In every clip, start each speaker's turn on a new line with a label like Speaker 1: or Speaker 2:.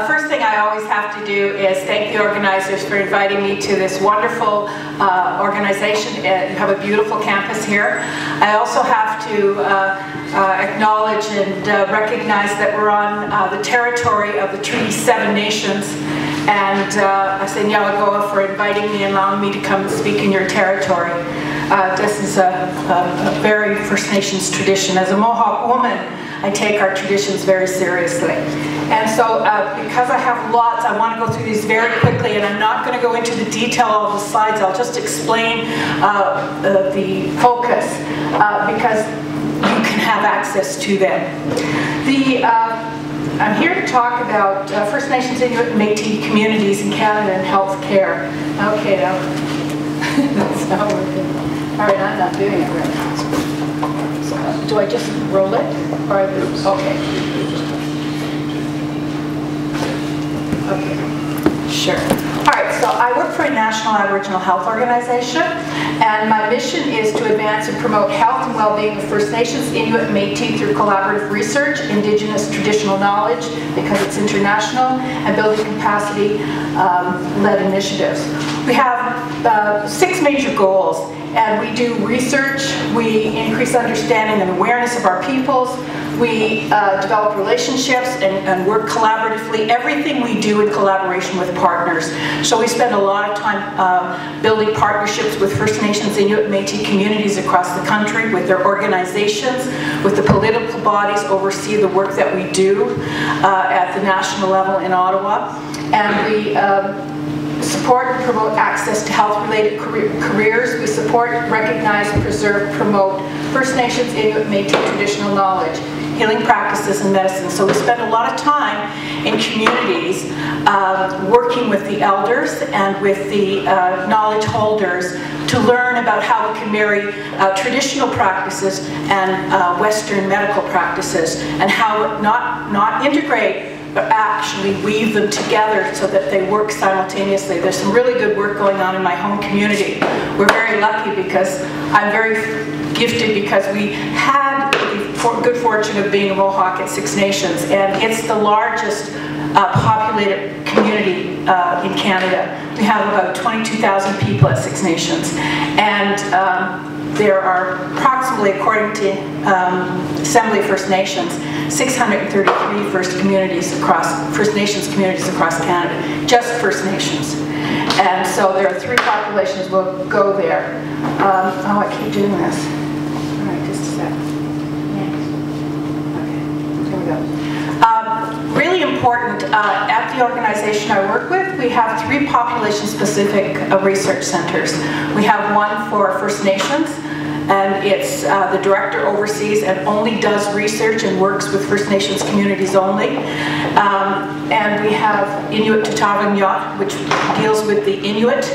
Speaker 1: First thing I always have to do is thank the organizers for inviting me to this wonderful organization. You have a beautiful campus here. I also have to acknowledge and recognize that we're on the territory of the Treaty 7 Nations. And I say Nyalagoa for inviting me and allowing me to come and speak in your territory. This is a very First Nations tradition. As a Mohawk woman, I take our traditions very seriously. And so because I have lots, I want to go through these very quickly, and I'm not going to go into the detail of the slides. I'll just explain the focus because you can have access to them. I'm here to talk about First Nations, Inuit, and Métis communities in Canada and health care. Okay, now that's not working. All right, I'm not doing it right now. So, do I just roll it? Or okay. Okay, sure. All right, so I work for a national Aboriginal health organization, and my mission is to advance and promote health and well-being of First Nations, Inuit, and Métis through collaborative research, Indigenous traditional knowledge, because it's international, and building capacity-led initiatives. We have 6 major goals, and we do research, we increase understanding and awareness of our peoples, we develop relationships and work collaboratively. Everything we do in collaboration with partners. So we spend a lot of time building partnerships with First Nations, Inuit, and Métis communities across the country, with their organizations, with the political bodies, oversee the work that we do at the national level in Ottawa. And we support and promote access to health-related careers. We support, recognize, preserve, promote First Nations, Inuit, Métis traditional knowledge, healing practices, and medicine. So we spend a lot of time in communities working with the elders and with the knowledge holders to learn about how we can marry traditional practices and Western medical practices, and how not integrate, but actually weave them together so that they work simultaneously. There's some really good work going on in my home community. We're very lucky because I'm very gifted because we had the good fortune of being a Mohawk at Six Nations, and it's the largest populated community in Canada. We have about 22,000 people at Six Nations, and there are approximately, according to Assembly of First Nations, 633 First Nations communities across Canada, just First Nations. And so there are 3 populations. We'll go there. Oh, I keep doing this. All right, just a sec. Next. Okay, here we go. Really important, at the organization I work with, we have 3 population-specific research centers. We have one for First Nations, and it's the director oversees and only does research and works with First Nations communities only. And we have Inuit Tatavinyat, which deals with the Inuit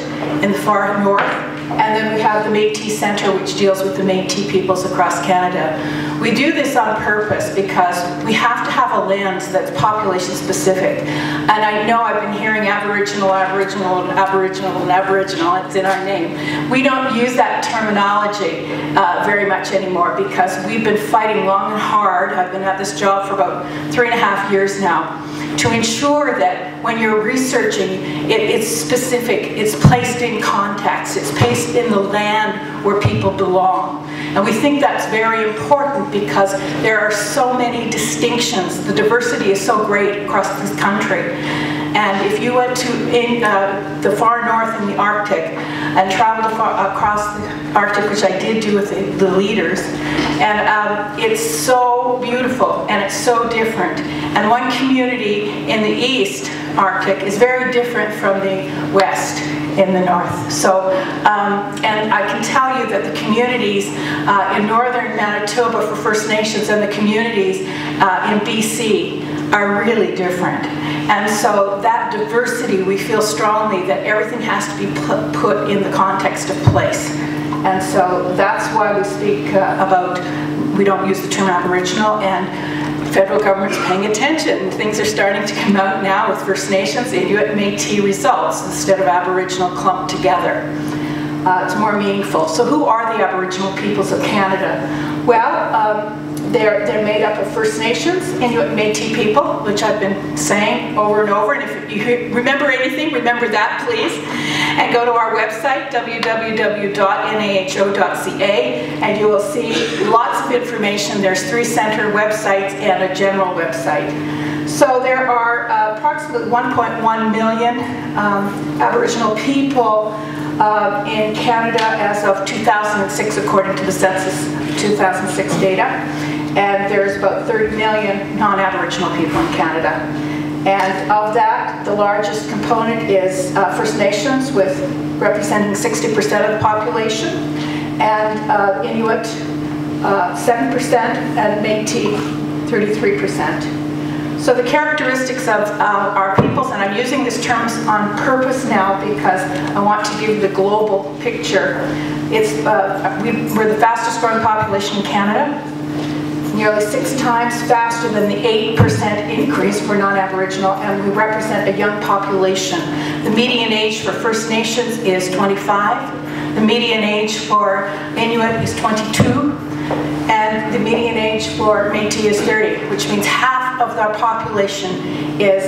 Speaker 1: in the far north. And then we have the Métis Center, which deals with the Métis peoples across Canada. We do this on purpose because we have to have a lens that's population specific. And I know I've been hearing Aboriginal, Aboriginal, and Aboriginal, and Aboriginal. It's in our name. We don't use that terminology very much anymore because we've been fighting long and hard. I've been at this job for about 3.5 years now, to ensure that when you're researching, it's specific, it's placed in context, it's placed in the land where people belong. And we think that's very important because there are so many distinctions. The diversity is so great across this country. And if you went to the far north in the Arctic and traveled across the Arctic, which I did do with the leaders, and it's so beautiful and it's so different. And one community in the East Arctic is very different from the West in the north. So, and I can tell you that the communities in northern Manitoba for First Nations and the communities in BC are really different. And so that diversity, we feel strongly that everything has to be put in the context of place. And so that's why we speak about, we don't use the term Aboriginal, and the federal government's paying attention. Things are starting to come out now with First Nations, Inuit, and Métis results instead of Aboriginal clumped together. It's more meaningful. So who are the Aboriginal peoples of Canada? Well, They're made up of First Nations, Inuit, Métis people, which I've been saying over and over. And if you remember anything, remember that, please. And go to our website, www.naho.ca, and you will see lots of information. There's 3 center websites and a general website. So there are approximately 1.1 million Aboriginal people in Canada as of 2006, according to the Census 2006 data. And there's about 30 million non-Aboriginal people in Canada. And of that, the largest component is First Nations, with representing 60% of the population, and Inuit 7%, and Métis 33%. So the characteristics of our peoples, and I'm using these terms on purpose now because I want to give the global picture. We're the fastest growing population in Canada, nearly 6 times faster than the 8% increase for non-Aboriginal, and we represent a young population. The median age for First Nations is 25. The median age for Inuit is 22. And the median age for Métis is 30, which means half of our population is,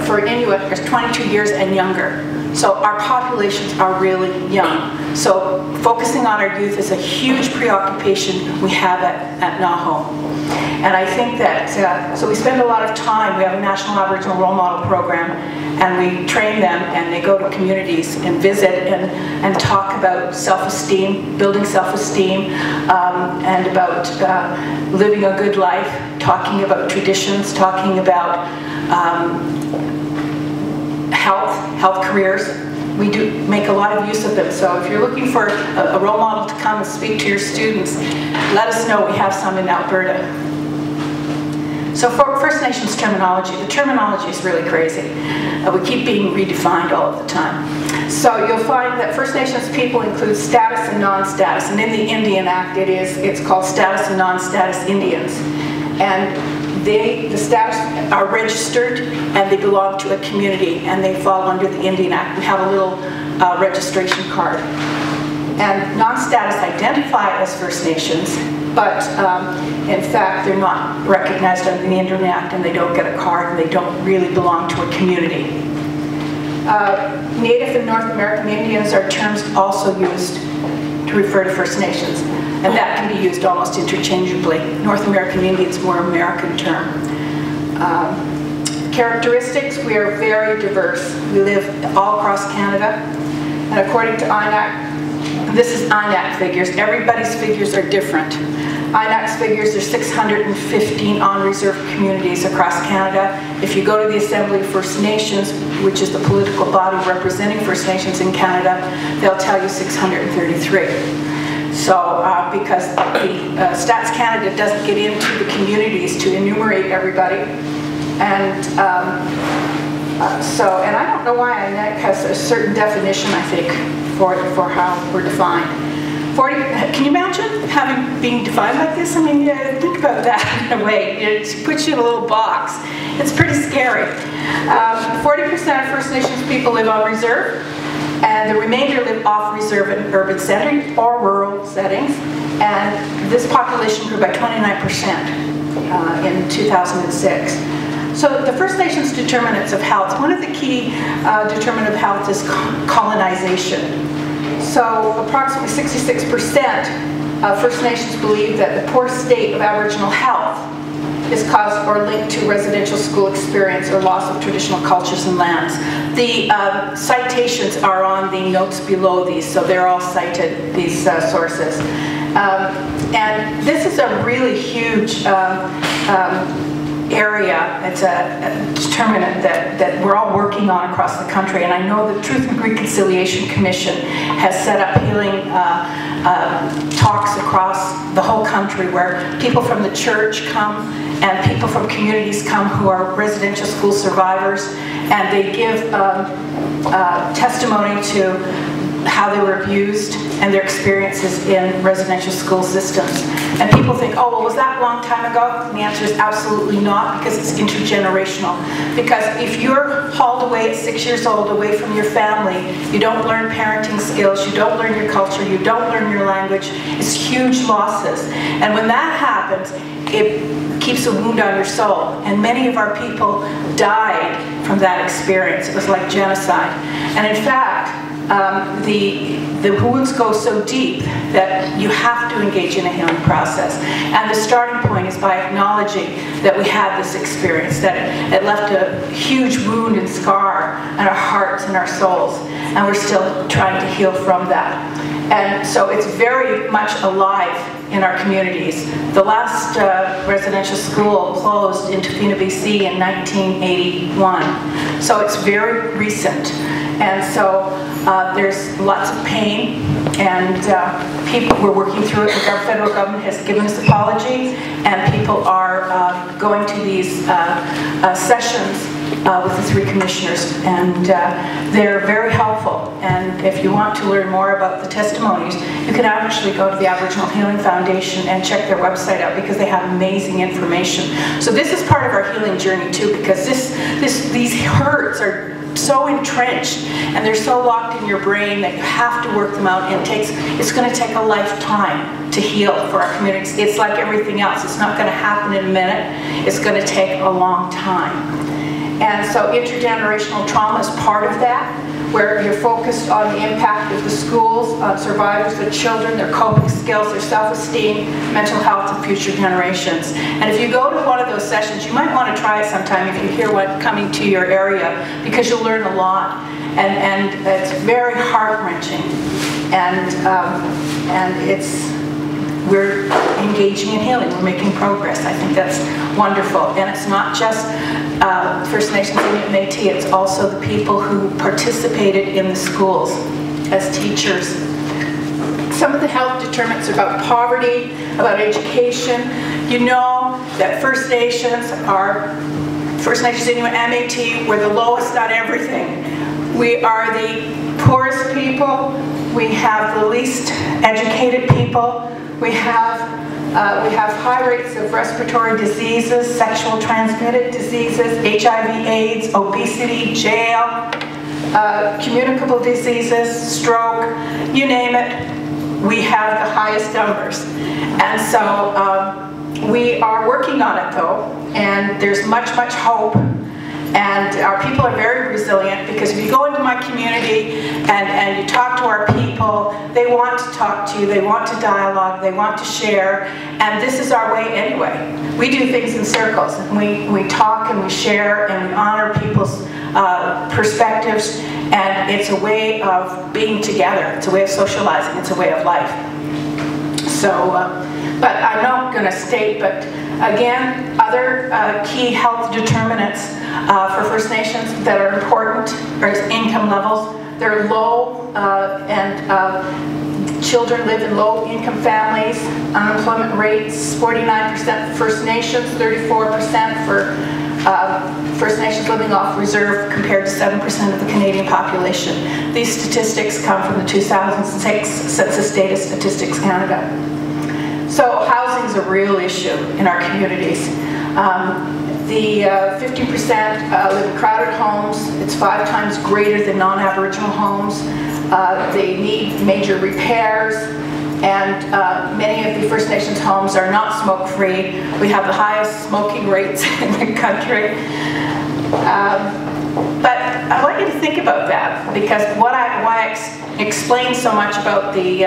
Speaker 1: for Inuit, is 22 years and younger. So our populations are really young. So focusing on our youth is a huge preoccupation we have at NAHO. And I think that, so we spend a lot of time, we have a National Aboriginal Role Model Program, and we train them, and they go to communities and visit and talk about self-esteem, building self-esteem, and about living a good life, talking about traditions, talking about health careers. We do make a lot of use of them. So if you're looking for a role model to come and speak to your students, let us know. We have some in Alberta. So for First Nations terminology, the terminology is really crazy. We keep being redefined all of the time. So you'll find that First Nations people include status and non-status, and in the Indian Act it's called status and non-status Indians. And the status are registered and they belong to a community and they fall under the Indian Act. We have a little registration card. And non-status identify as First Nations, but in fact they're not recognized under the Indian Act, and they don't get a card, and they don't really belong to a community. Native and North American Indians are terms also used to refer to First Nations, and that can be used almost interchangeably. North American Indians, more American term. Characteristics, we are very diverse. We live all across Canada, and according to INAC, this is INAC figures. Everybody's figures are different. INAC's figures are 615 on-reserve communities across Canada. If you go to the Assembly of First Nations, which is the political body representing First Nations in Canada, they'll tell you 633. So because the Stats Canada doesn't get into the communities to enumerate everybody, and and I don't know why INAC has a certain definition, I think, for how we're defined. Can you imagine being defined like this? I mean, yeah, think about that in a way. It puts you in a little box. It's pretty scary. 40% of First Nations people live on reserve, and the remainder live off reserve in urban settings or rural settings. And this population grew by 29% in 2006. So the First Nations determinants of health, one of the key determinants of health is colonization. So approximately 66% of First Nations believe that the poor state of Aboriginal health is caused or linked to residential school experience or loss of traditional cultures and lands. The citations are on the notes below these, so they're all cited, these sources. And this is a really huge area. It's a determinant that we're all working on across the country, and I know the Truth and Reconciliation Commission has set up healing talks across the whole country where people from the church come and people from communities come who are residential school survivors, and they give testimony to how they were abused and their experiences in residential school systems. And people think, oh, well, was that a long time ago? And the answer is absolutely not, because it's intergenerational. Because if you're hauled away at 6 years old, away from your family, you don't learn parenting skills, you don't learn your culture, you don't learn your language, it's huge losses. And when that happens, it keeps a wound on your soul. And many of our people died from that experience. It was like genocide. And in fact, the wounds go so deep that you have to engage in a healing process. And the starting point is by acknowledging that we had this experience, that it left a huge wound and scar in our hearts and our souls, and we're still trying to heal from that. And so it's very much alive in our communities. The last residential school closed in Tofino, BC in 1981. So it's very recent. And so there's lots of pain, and people, we're working through it. The federal government has given us apologies, and people are going to these sessions with the 3 commissioners, and they're very helpful. And if you want to learn more about the testimonies, you can actually go to the Aboriginal Healing Foundation and check their website out, because they have amazing information. So this is part of our healing journey too, because these hurts are so entrenched and they're so locked in your brain that you have to work them out, and it's going to take a lifetime to heal for our communities. It's like everything else. It's not going to happen in a minute. It's going to take a long time. And so intergenerational trauma is part of that, where you're focused on the impact of the schools, on survivors, the children, their coping skills, their self-esteem, mental health, and future generations. And if you go to one of those sessions, you might want to try it sometime if you hear what's coming to your area, because you'll learn a lot. And it's very heart-wrenching. And we're engaging in healing, we're making progress. I think that's wonderful. And it's not just First Nations, Inuit, and Métis, it's also the people who participated in the schools as teachers. Some of the health determinants are about poverty, about education. You know that First Nations, Inuit, and Métis, we're the lowest on everything. We are the poorest people, we have the least educated people, we have high rates of respiratory diseases, sexual transmitted diseases, HIV/AIDS, obesity, jail, communicable diseases, stroke, you name it, we have the highest numbers. And so we are working on it though, and there's much, much hope. And our people are very resilient, because if you go into my community and you talk to our people, they want to talk to you, they want to dialogue, they want to share, and this is our way anyway. We do things in circles. We talk and we share and we honor people's perspectives, and it's a way of being together, it's a way of socializing, it's a way of life. So, but I'm not going to state, but again, other key health determinants for First Nations that are important are income levels. They're low, and children live in low-income families. Unemployment rates, 49% for First Nations, 34% for First Nations living off reserve, compared to 7% of the Canadian population. These statistics come from the 2006 Census Data Statistics Canada. So housing is a real issue in our communities. The 50% live in crowded homes. It's 5 times greater than non-Aboriginal homes. They need major repairs, and many of the First Nations homes are not smoke-free. We have the highest smoking rates in the country. But I want you to think about that, because why I explain so much about the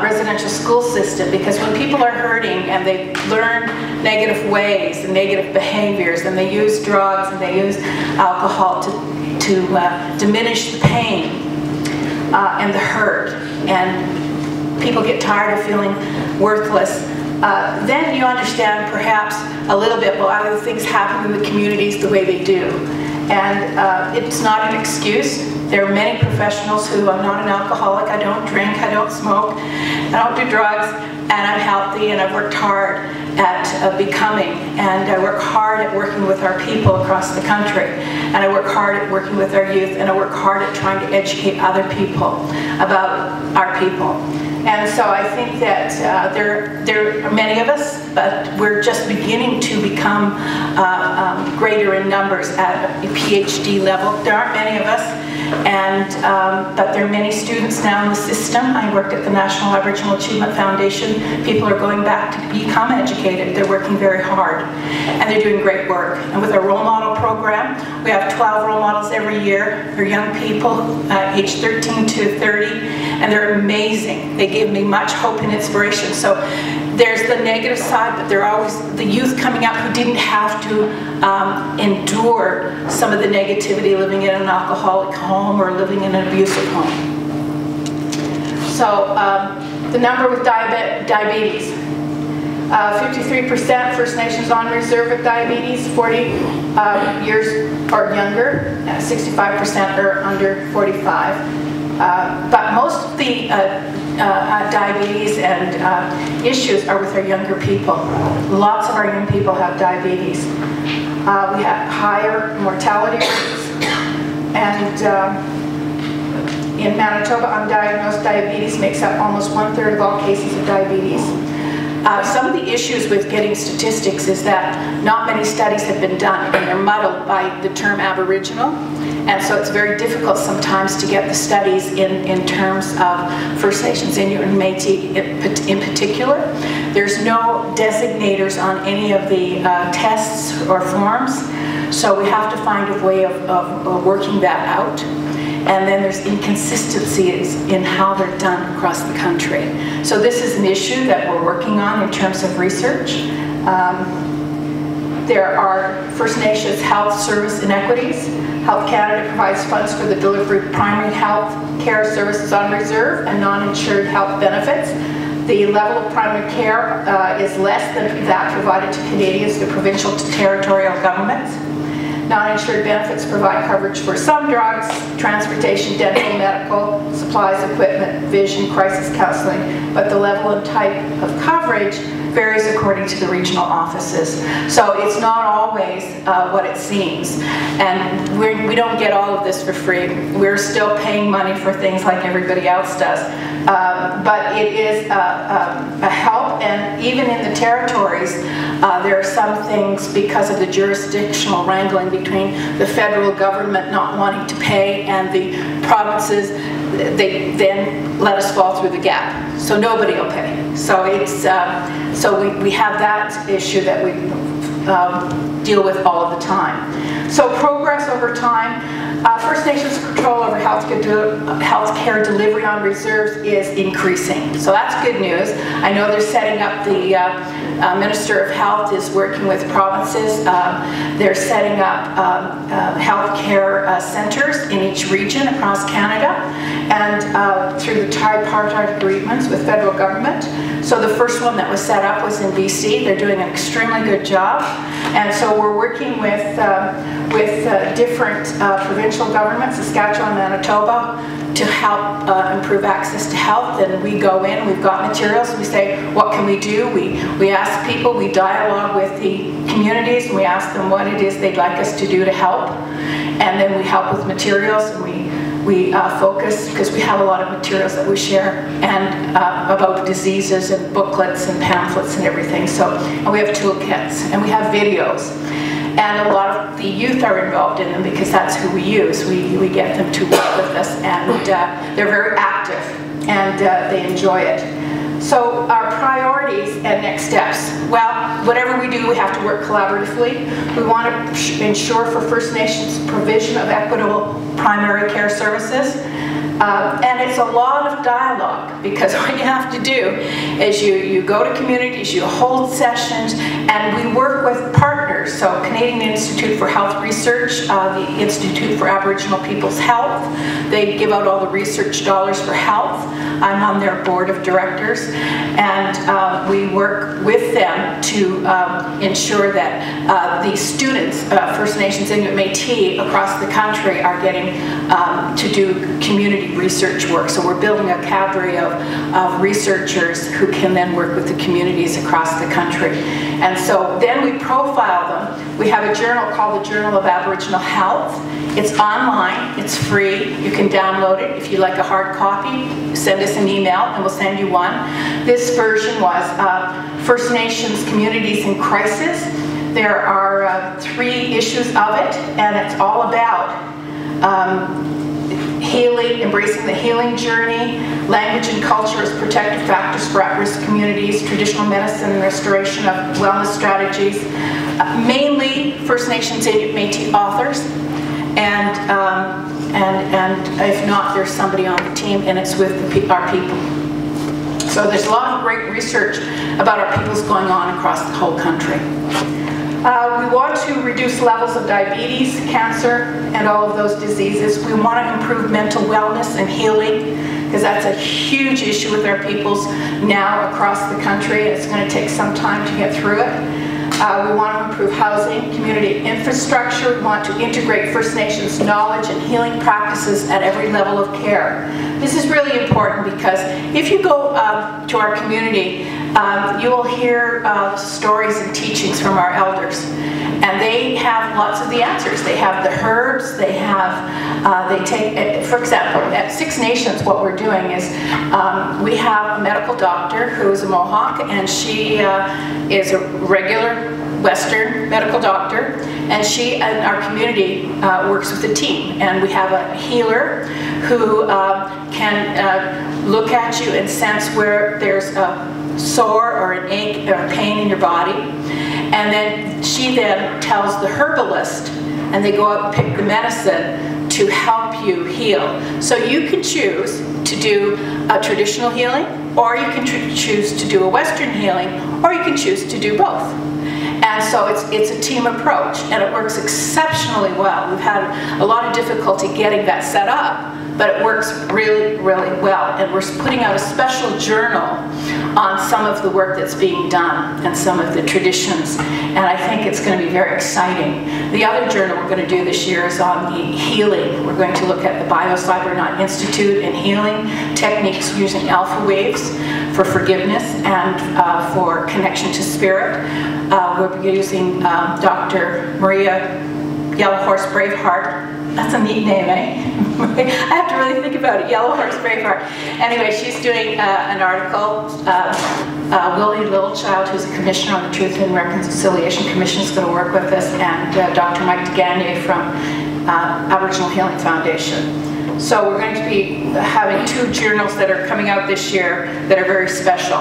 Speaker 1: residential school system, because when people are hurting and they learn negative ways and negative behaviors, and they use drugs and they use alcohol to diminish the pain and the hurt, and people get tired of feeling worthless, then you understand perhaps a little bit why other things happen in the communities the way they do. And it's not an excuse. There are many professionals who, I'm not an alcoholic, I don't drink, I don't smoke, I don't do drugs, and I'm healthy, and I've worked hard at becoming, and I work hard at working with our people across the country, and I work hard at working with our youth, and I work hard at trying to educate other people about our people. And so I think that there are many of us, but we're just beginning to become greater in numbers at a PhD level. There aren't many of us, but there are many students now in the system. I worked at the National Aboriginal Achievement Foundation. People are going back to become educated. They're working very hard, and they're doing great work. And with our role model program, we have 12 role models every year. They're young people, aged 13 to 30, and they're amazing. They give me much hope and inspiration. So there's the negative side, but there are always the youth coming up who didn't have to endure some of the negativity living in an alcoholic home or living in an abusive home. So the number with diabetes. 53% First Nations on reserve with diabetes, 40 years or younger, 65% are under 45. But most of the diabetes and issues are with our younger people. Lots of our young people have diabetes. We have higher mortality rates, and in Manitoba, undiagnosed diabetes makes up almost 1/3 of all cases of diabetes. Some of the issues with getting statistics is that not many studies have been done, and they're muddled by the term aboriginal, and so it's very difficult sometimes to get the studies in terms of First Nations, Inuit, and Métis in particular. There's no designators on any of the tests or forms, so we have to find a way of working that out. And then there's inconsistencies in how they're done across the country. So this is an issue that we're working on in terms of research. There are First Nations health service inequities. Health Canada provides funds for the delivery of primary health care services on reserve and non-insured health benefits. The level of primary care is less than that provided to Canadians through provincial to territorial governments. Non-insured benefits provide coverage for some drugs, transportation, dental, medical, supplies, equipment, vision, crisis counseling, but the level and type of coverage varies according to the regional offices. So it's not always what it seems. And we don't get all of this for free. We're still paying money for things like everybody else does. But it is a help, and even in the territories, there are some things because of the jurisdictional wrangling between the federal government not wanting to pay and the provinces, they then let us fall through the gap. So nobody will pay. So it's so we have that issue that we deal with all of the time. So progress over time. First Nations control over healthcare delivery on reserves is increasing. So that's good news. I know they're setting up the Minister of Health is working with provinces. They're setting up healthcare centers in each region across Canada, and through the tripartite agreements with federal government. So the first one that was set up was in BC. They're doing an extremely good job, and so we're working with different provincial governments, Saskatchewan, Manitoba, to help improve access to health. And we go in, we've got materials, we say, what can we do? We ask people, we dialogue with the communities, and we ask them what it is they'd like us to do to help. And then we help with materials, and we focus, because we have a lot of materials that we share, and about diseases and booklets and pamphlets and everything. So, and we have toolkits, and we have videos. And a lot of the youth are involved in them because that's who we use. We get them to work with us, and they're very active, and they enjoy it. So our priorities and next steps. Well, whatever we do, we have to work collaboratively. We want to ensure for First Nations provision of equitable primary care services. And it's a lot of dialogue, because what you have to do is you go to communities, you hold sessions, and we work with partners. So Canadian Institute for Health Research, the Institute for Aboriginal People's Health, they give out all the research dollars for health. I'm on their board of directors, and we work with them to ensure that the students, First Nations, Inuit, Métis across the country are getting to do community community research work. So we're building a cadre of researchers who can then work with the communities across the country. And so then we profile them. We have a journal called the Journal of Aboriginal Health. It's online, it's free, you can download it. If you like a hard copy, send us an email and we'll send you one. This version was First Nations Communities in Crisis. There are 3 issues of it, and it's all about healing, embracing the healing journey, language and culture as protective factors for at-risk communities, traditional medicine and restoration of wellness strategies, mainly First Nations Inuit Métis authors, and if not, there's somebody on the team, and it's with our people. So there's a lot of great research about our peoples going on across the whole country. We want to reduce levels of diabetes, cancer, and all of those diseases. We want to improve mental wellness and healing, because that's a huge issue with our peoples now across the country. It's going to take some time to get through it. We want to improve housing, community infrastructure. We want to integrate First Nations knowledge and healing practices at every level of care. This is really important because if you go to our community, you will hear stories and teachings from our elders. And they have lots of the answers. They have the herbs, they take, for example, at Six Nations what we're doing is we have a medical doctor who is a Mohawk, and she is a regular Western medical doctor, and she in our community works with a team. And we have a healer who can look at you and sense where there's a sore or an ache or a pain in your body. And then she then tells the herbalist, and they go out and pick the medicine to help you heal. So you can choose to do a traditional healing, or you can choose to do a Western healing, or you can choose to do both. And so it's a team approach, and it works exceptionally well. We've had a lot of difficulty getting that set up, but it works really, really well. And we're putting out a special journal on some of the work that's being done and some of the traditions, and I think it's going to be very exciting. The other journal we're going to do this year is on the healing. We're going to look at the Bio-Cybernaut Institute and healing techniques using alpha waves for forgiveness and for connection to spirit. We'll be using Dr. Maria Yellow Horse Braveheart. That's a neat name, eh? I have to really think about it. Yellow Horse Braveheart. Anyway, she's doing an article. Willie Littlechild, who's a commissioner on the Truth and Reconciliation Commission, is going to work with us, and Dr. Mike DeGagne from Aboriginal Healing Foundation. So we're going to be having 2 journals that are coming out this year that are very special.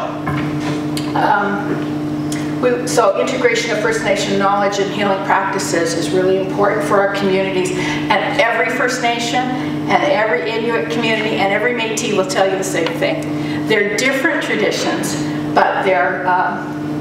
Speaker 1: So integration of First Nation knowledge and healing practices is really important for our communities. And every First Nation and every Inuit community and every Métis will tell you the same thing. They're different traditions, but they're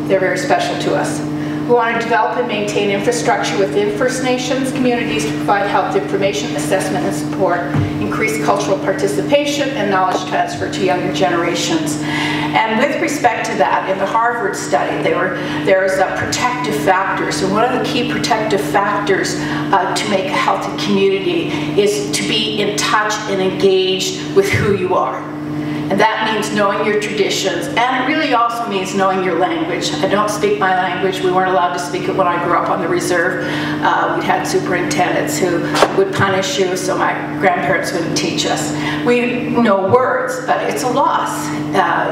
Speaker 1: very special to us. We want to develop and maintain infrastructure within First Nations communities to provide health information, assessment, and support, increase cultural participation, and knowledge transfer to younger generations. And with respect to that, in the Harvard study, there's protective factors. And one of the key protective factors to make a healthy community is to be in touch and engaged with who you are. And that means knowing your traditions, and it really also means knowing your language. I don't speak my language. We weren't allowed to speak it when I grew up on the reserve. We'd had superintendents who would punish you, so my grandparents wouldn't teach us. We know words, but it's a loss.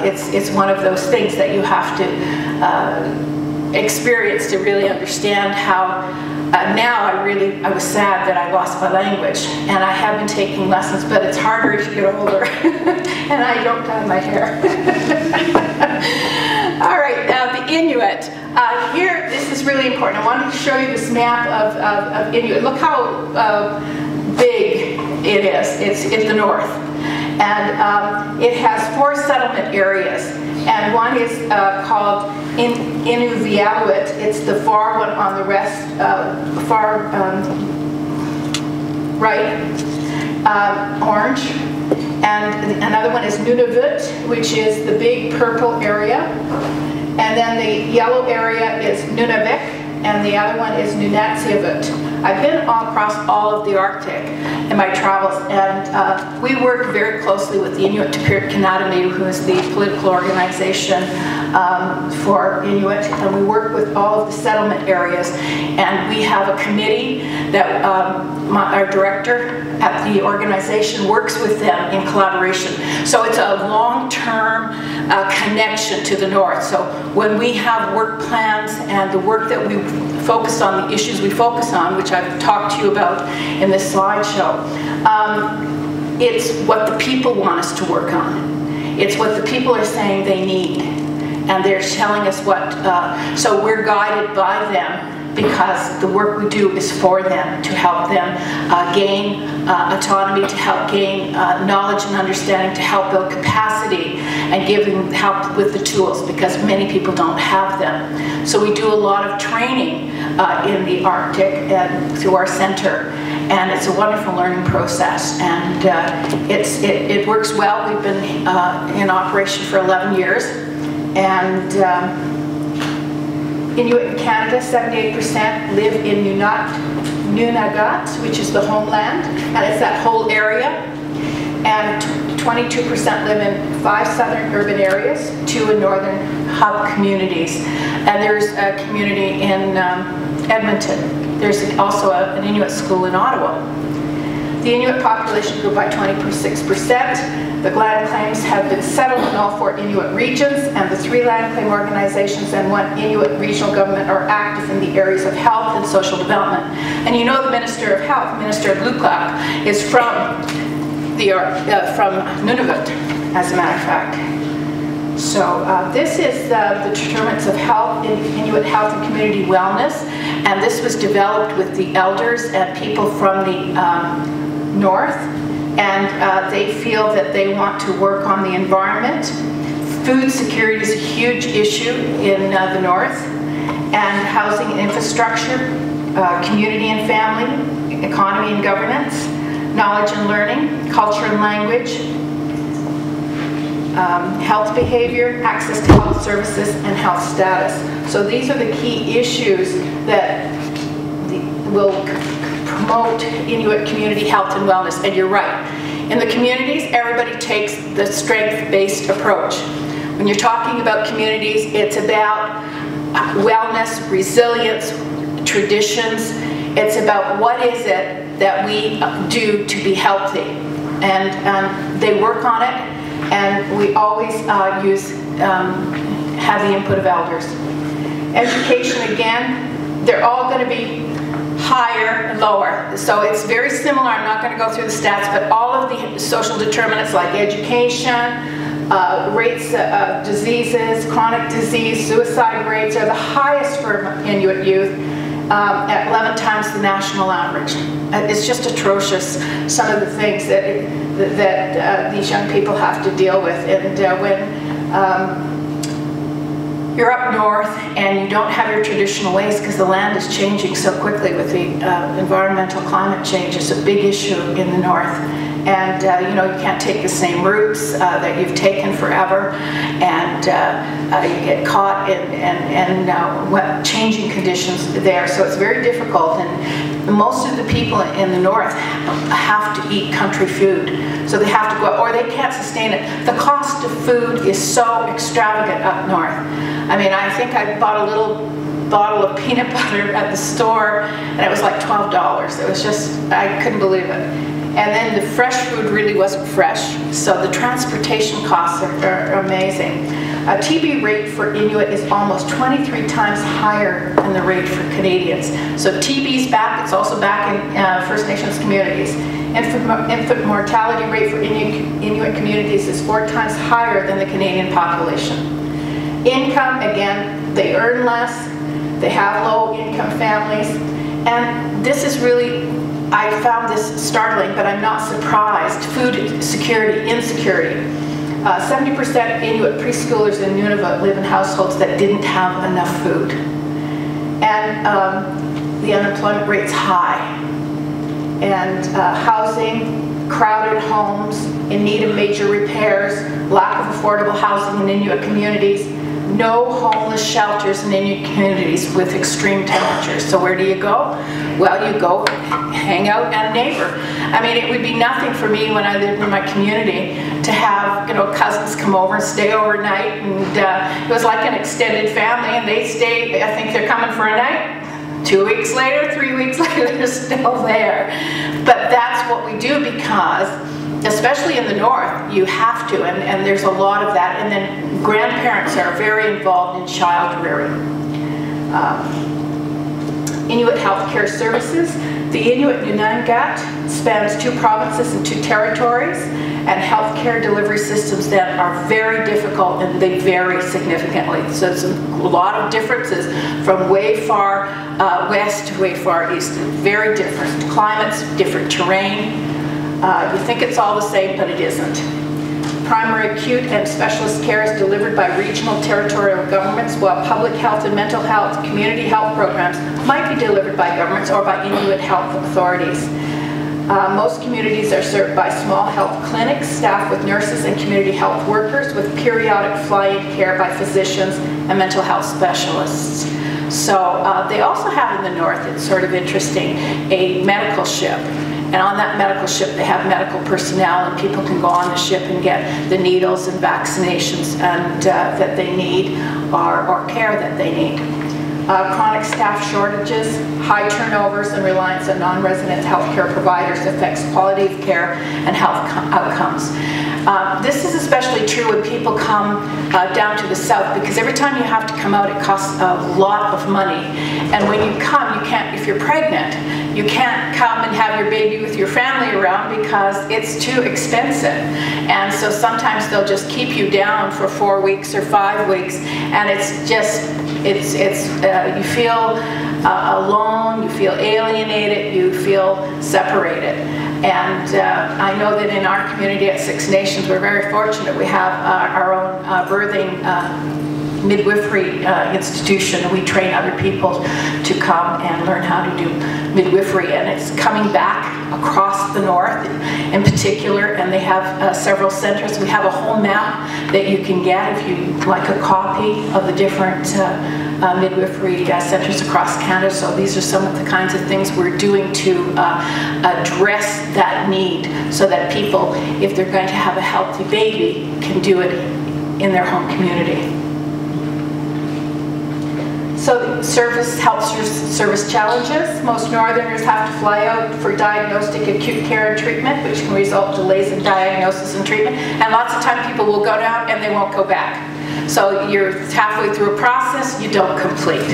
Speaker 1: It's one of those things that you have to experience to really understand how. Now I was sad that I lost my language, and I have been taking lessons, but it's harder as you get older, and I don't dye my hair. All right, the Inuit. Here, this is really important. I wanted to show you this map of Inuit. Look how big it is. It's in the north. And it has 4 settlement areas. And one is called Inuvialuit. It's the far one on the far right, orange. And another one is Nunavut, which is the big purple area. And then the yellow area is Nunavik, and the other one is Nunatsiavut. I've been all across all of the Arctic in my travels, and we work very closely with the Inuit Tapir Kanatami, who is the political organization for Inuit, and we work with all of the settlement areas. And we have a committee that our director at the organization works with them in collaboration. So it's a long-term connection to the north. So when we have work plans and the work that we focus on, the issues we focus on, which I've talked to you about in this slideshow, it's what the people want us to work on. It's what the people are saying they need. And they're telling us what, so we're guided by them, because the work we do is for them, to help them gain autonomy, to help gain knowledge and understanding, to help build capacity, and give them help with the tools, because many people don't have them. So we do a lot of training in the Arctic and through our center, and it's a wonderful learning process, and it works well. We've been in operation for 11 years, and Inuit in Canada, 78% live in Nunavut, which is the homeland, and it's that whole area. And 22% live in 5 southern urban areas, 2 in northern hub communities. And there's a community in Edmonton. There's also an Inuit school in Ottawa. The Inuit population grew by 26%. The land claims have been settled in all 4 Inuit regions, and the 3 land claim organizations and 1 Inuit regional government are active in the areas of health and social development. And you know the Minister of Health, Minister Luklak, is from Nunavut, as a matter of fact. So this is the determinants of health, Inuit health and community wellness, and this was developed with the elders and people from the north. And they feel that they want to work on the environment. Food security is a huge issue in the north, and housing and infrastructure, community and family, economy and governance, knowledge and learning, culture and language, health behavior, access to health services, and health status. So these are the key issues that will promote Inuit community health and wellness. And you're right. In the communities, everybody takes the strength-based approach. When you're talking about communities, it's about wellness, resilience, traditions. It's about what is it that we do to be healthy. And they work on it, and we always have the input of elders. Education, again, they're all going to be higher and lower. So it's very similar. I'm not going to go through the stats, but all of the social determinants like education, rates of diseases, chronic disease, suicide rates are the highest for Inuit youth, at 11 times the national average. It's just atrocious, some of the things that these young people have to deal with. And when you're up north and you don't have your traditional ways, because the land is changing so quickly with the environmental climate change. It's a big issue in the north, and you know, you can't take the same routes that you've taken forever, and you get caught in changing conditions there. So it's very difficult, and most of the people in the north have to eat country food. So they have to go, or they can't sustain it. The cost of food is so extravagant up north. I mean, I think I bought a little bottle of peanut butter at the store, and it was like $12. It was just, I couldn't believe it. And then the fresh food really wasn't fresh, so the transportation costs are amazing. A TB rate for Inuit is almost 23 times higher than the rate for Canadians. So TB's back, it's also back in First Nations communities. Infant mortality rate for Inuit communities is 4 times higher than the Canadian population. Income, again, they earn less, they have low-income families, and this is really, I found this startling, but I'm not surprised. Food security, insecurity. 70% Inuit preschoolers in Nunavut live in households that didn't have enough food. And the unemployment rate's high. And housing, crowded homes in need of major repairs, lack of affordable housing in Inuit communities, no homeless shelters in Inuit communities with extreme temperatures. So where do you go? Well, you go hang out at a neighbor. I mean, it would be nothing for me when I lived in my community to have, cousins come over and stay overnight, and it was like an extended family, and they stay, I think they're coming for a night. 2 weeks later, 3 weeks later, they're still there. But that's what we do because, especially in the north, you have to, and there's a lot of that. And then grandparents are very involved in child rearing. Inuit healthcare services. The Inuit Nunangat spans 2 provinces and 2 territories, and healthcare delivery systems that are very difficult, and they vary significantly. So there's a lot of differences from way far west to way far east. Very different climates, different terrain. You think it's all the same, but it isn't. Primary acute and specialist care is delivered by regional territorial governments, while public health and mental health, community health programs might be delivered by governments or by Inuit health authorities. Most communities are served by small health clinics staffed with nurses and community health workers, with periodic fly-in care by physicians and mental health specialists. So they also have in the north, it's sort of interesting, a medical ship. And on that medical ship, they have medical personnel, and people can go on the ship and get the needles and vaccinations and that they need, or care that they need. Chronic staff shortages, high turnovers, and reliance on non-resident healthcare providers affects quality of care and health outcomes. This is especially true when people come down to the south, because every time you have to come out, it costs a lot of money. And when you come, you can't, if you're pregnant, you can't come and have your baby with your family around because it's too expensive. And so sometimes they'll just keep you down for 4 weeks or 5 weeks, and it's just, you feel alone, you feel alienated, you feel separated. And I know that in our community at Six Nations, we're very fortunate. We have our own birthing midwifery institution. We train other people to come and learn how to do midwifery, and it's coming back across the north in particular, and they have several centers. We have a whole map that you can get if you like a copy of the different midwifery centers across Canada. So these are some of the kinds of things we're doing to address that need, so that people, if they're going to have a healthy baby, can do it in their home community. So health service challenges. Most northerners have to fly out for diagnostic acute care and treatment, which can result in delays in diagnosis and treatment. And lots of time people will go down and they won't go back. So you're halfway through a process, you don't complete.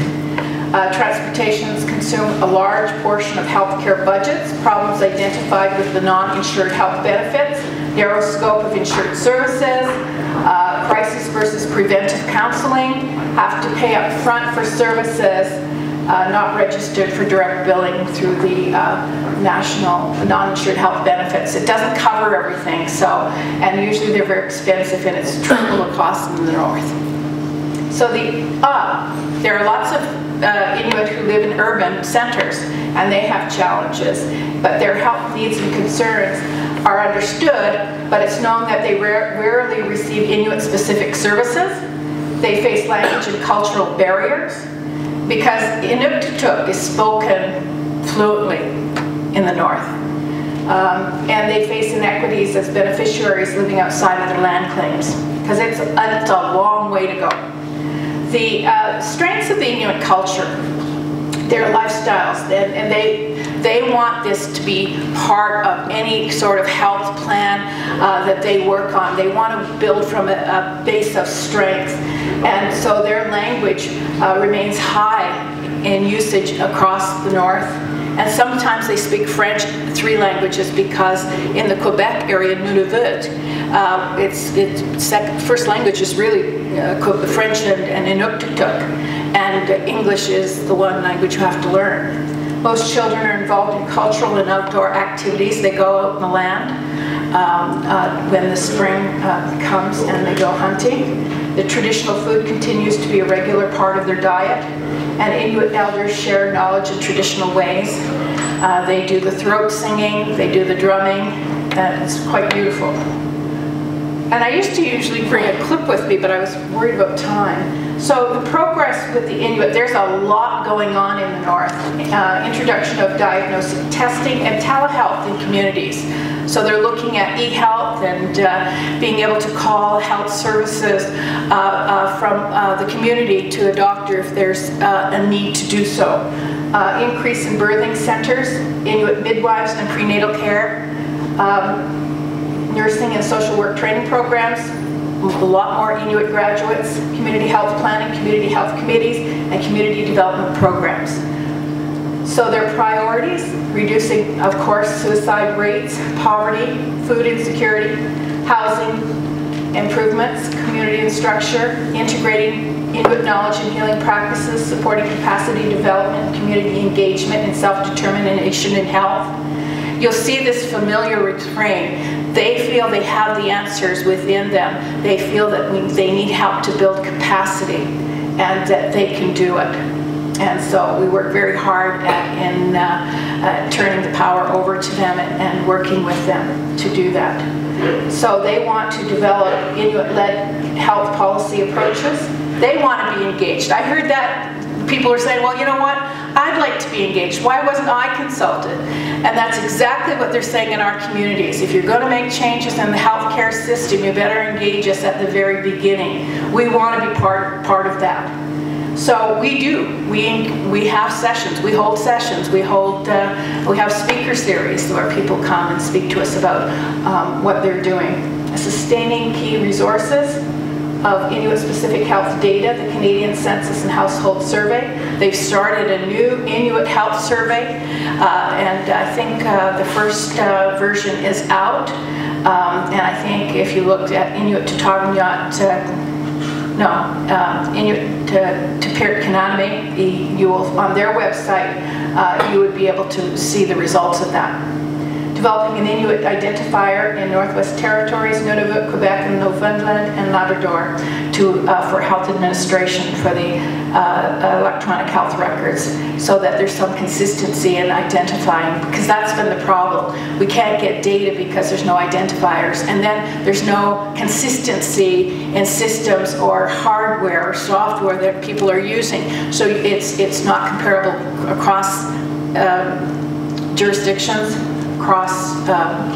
Speaker 1: Transportations consume a large portion of healthcare budgets. Problems identified with the non-insured health benefits, narrow scope of insured services, crisis versus preventive counseling, have to pay up front for services not registered for direct billing through the national non-insured health benefits. It doesn't cover everything, so, and usually they're very expensive, and it's triple the cost in the north. So there are lots of Inuit who live in urban centers, and they have challenges, but their health needs and concerns are understood, but it's known that they rarely receive Inuit-specific services. They face language and cultural barriers, because Inuktitut is spoken fluently in the north. And they face inequities as beneficiaries living outside of their land claims, because it's a long way to go. The strengths of the Inuit culture, their lifestyles, and they want this to be part of any sort of health plan that they work on. They want to build from a base of strength, and so their language remains high in usage across the north. And sometimes they speak French, 3 languages, because in the Quebec area, Nunavut, first language is really French and Inuktitut, and English is the one language you have to learn. Most children are involved in cultural and outdoor activities. They go out in the land when the spring comes, and they go hunting. The traditional food continues to be a regular part of their diet, and Inuit elders share knowledge in traditional ways. They do the throat singing, they do the drumming, and it's quite beautiful. And I used to usually bring a clip with me, but I was worried about time. So the progress with the Inuit, there's a lot going on in the north. Introduction of diagnostic testing and telehealth in communities. So they're looking at e-health and being able to call health services from the community to a doctor if there's a need to do so. Increase in birthing centers, Inuit midwives and prenatal care, nursing and social work training programs, a lot more Inuit graduates, community health planning, community health committees, and community development programs. So their priorities, reducing, of course, suicide rates, poverty, food insecurity, housing improvements, community and structure, integrating Inuit knowledge and healing practices, supporting capacity development, community engagement, and self-determination in health. You'll see this familiar refrain. They feel they have the answers within them. They feel that they need help to build capacity and that they can do it. And so we work very hard in turning the power over to them and working with them to do that. So they want to develop Inuit-led health policy approaches. They want to be engaged. I heard that people are saying, well, you know what? I'd like to be engaged. Why wasn't I consulted? And that's exactly what they're saying in our communities. If you're going to make changes in the healthcare system, you better engage us at the very beginning. We want to be part of that. So we do. We have sessions. We hold sessions. We have speaker series where people come and speak to us about what they're doing. Sustaining key resources of Inuit-specific health data, the Canadian Census and Household Survey. They've started a new Inuit health survey, and I think the first version is out. And I think if you looked at Inuit Inuit Tapir Kananame, you will, on their website, you would be able to see the results of that. Developing an Inuit identifier in Northwest Territories, Nunavut, Quebec, and Newfoundland and Labrador for health administration for the electronic health records, so that there's some consistency in identifying, because that's been the problem. We can't get data because there's no identifiers, and then there's no consistency in systems or hardware or software that people are using. So it's not comparable across jurisdictions, across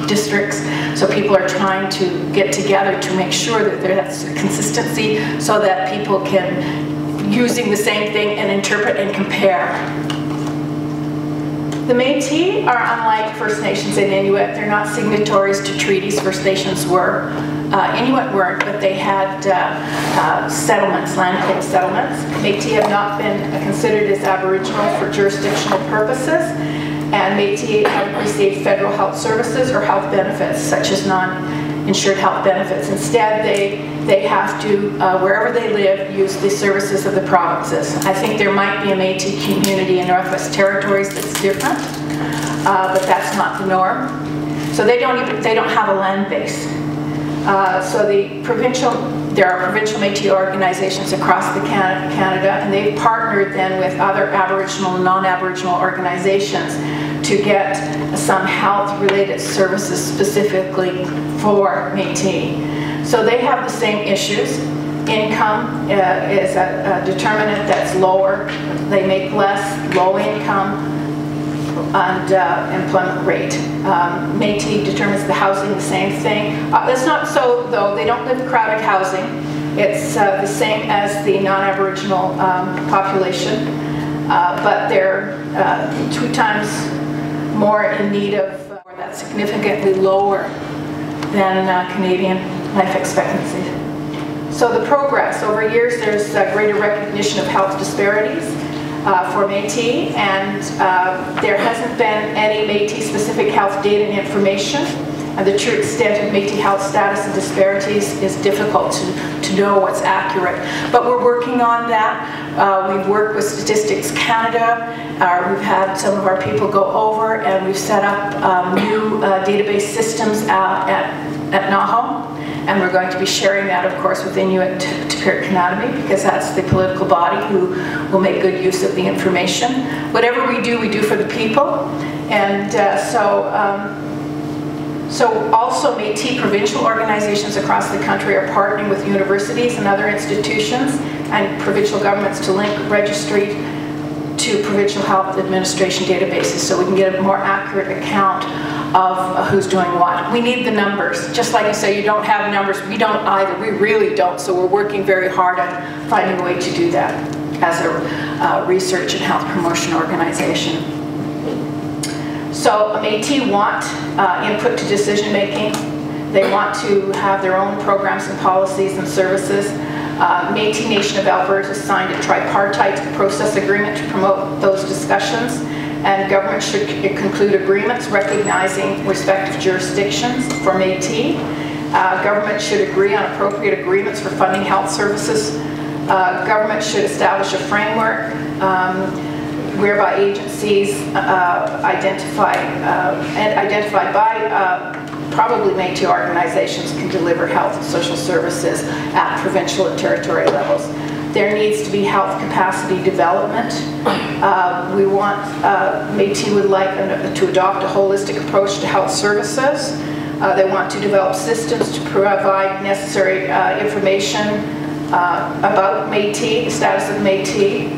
Speaker 1: districts. So people are trying to get together to make sure that there's consistency so that people can, using the same thing, and interpret and compare. The Métis are unlike First Nations and Inuit. They're not signatories to treaties. First Nations were. Inuit weren't, but they had settlements, land claim settlements. Métis have not been considered as Aboriginal for jurisdictional purposes. And Métis have received federal health services or health benefits, such as non-insured health benefits. Instead, they have to, wherever they live, use the services of the provinces. I think there might be a Métis community in Northwest Territories that's different, but that's not the norm. So they don't have a land base. So there are provincial Métis organizations across Canada, and they've partnered then with other Aboriginal and non-Aboriginal organizations to get some health-related services specifically for Métis. So they have the same issues. Income is a determinant that's lower. They make less, low income, and employment rate. Métis determines the housing, the same thing. It's not so, though. They don't live in crowded housing. It's the same as the non-Aboriginal population, but they're 2 times more in need of, or that's significantly lower than Canadian life expectancy. So the progress over years, there's greater recognition of health disparities for Métis, and there hasn't been any Métis-specific health data and information. The true extent of Métis health status and disparities is difficult to know what's accurate. But we're working on that. We've worked with Statistics Canada. We've had some of our people go over, and we've set up new database systems at Naho. And we're going to be sharing that, of course, with Inuit Tapir Kananame, because that's the political body who will make good use of the information. Whatever we do for the people. And so also Métis provincial organizations across the country are partnering with universities and other institutions and provincial governments to link registry to provincial health administration databases so we can get a more accurate account of who's doing what. We need the numbers. Just like you say, you don't have numbers. We don't either. We really don't. So we're working very hard on finding a way to do that as a research and health promotion organization. So Métis want input to decision making. They want to have their own programs and policies and services. Métis Nation of Alberta signed a tripartite process agreement to promote those discussions, and government should conclude agreements recognizing respective jurisdictions for Métis. Government should agree on appropriate agreements for funding health services. Government should establish a framework whereby agencies identified by probably Métis organizations can deliver health and social services at provincial and territorial levels. There needs to be health capacity development. We want, Métis would like to adopt a holistic approach to health services. They want to develop systems to provide necessary information about Métis, the status of Métis.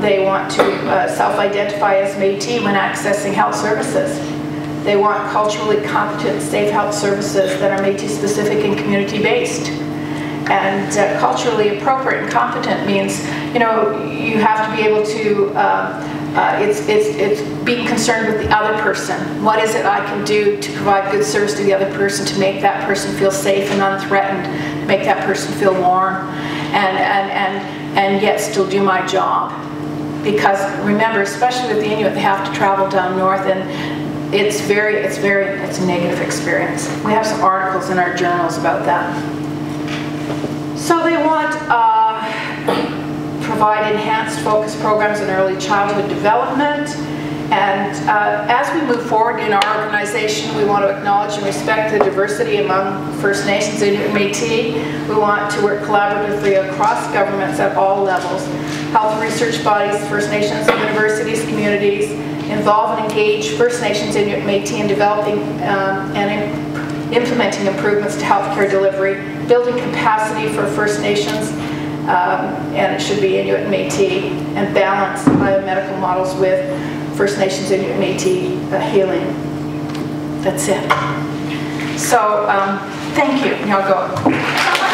Speaker 1: They want to self-identify as Métis when accessing health services. They want culturally competent, safe health services that are Métis specific and community based. And culturally appropriate and competent means, you know, you have to be able to, it's being concerned with the other person. What is it I can do to provide good service to the other person to make that person feel safe and unthreatened, to make that person feel warm, and yet still do my job. Because remember, especially with the Inuit, they have to travel down north, and it's a negative experience. We have some articles in our journals about that. So they want provide enhanced focus programs in early childhood development. And as we move forward in our organization, we want to acknowledge and respect the diversity among First Nations, Inuit, and Métis. We want to work collaboratively across governments at all levels. Health research bodies, First Nations, universities, communities, involve and engage First Nations, Inuit, and Métis in developing and implementing improvements to healthcare delivery, building capacity for First Nations, and it should be Inuit and Métis, and balance biomedical models with First Nations, Inuit, and Métis healing. That's it. So, thank you. Now go.